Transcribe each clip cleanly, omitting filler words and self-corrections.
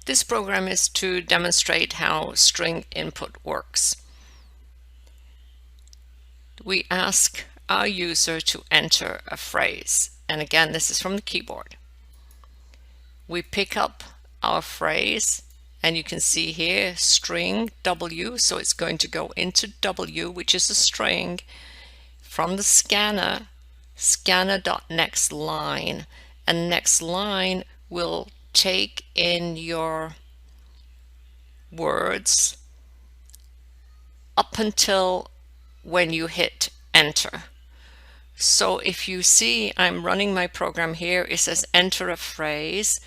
This program is to demonstrate how string input works. We ask our user to enter a phrase, and again, this is from the keyboard. We pick up our phrase, and you can see here string W, so it's going to go into W, which is a string, from the scanner, scanner.nextLine, and next line will take in your words up until when you hit enter. So if you see, I'm running my program here, it says enter a phrase,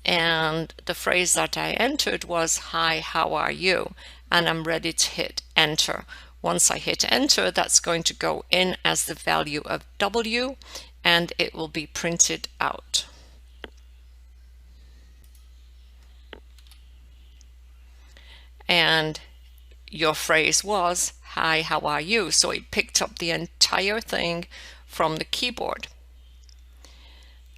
and the phrase that I entered was hi, how are you? And I'm ready to hit enter. Once I hit enter, that's going to go in as the value of W, and it will be printed out. And your phrase was hi, how are you? So it picked up the entire thing from the keyboard.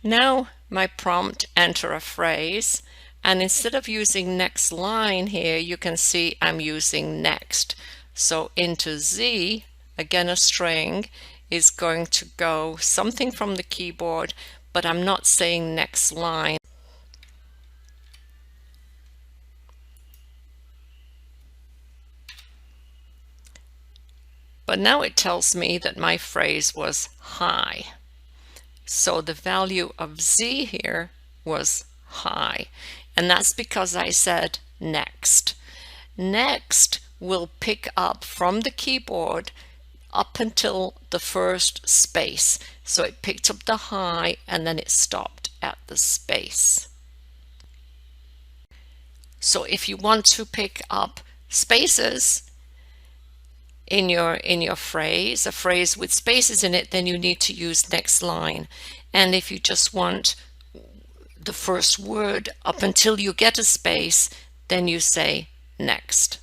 Now my prompt, enter a phrase, and instead of using next line here, you can see I'm using next. So into Z, again a string, is going to go something from the keyboard, but I'm not saying next line. But now it tells me that my phrase was hi. So the value of Z here was high, and that's because I said next. Next will pick up from the keyboard up until the first space. So it picked up the high and then it stopped at the space. So if you want to pick up spaces in your phrase, a phrase with spaces in it, then you need to use next line. And if you just want the first word up until you get a space, then you say next.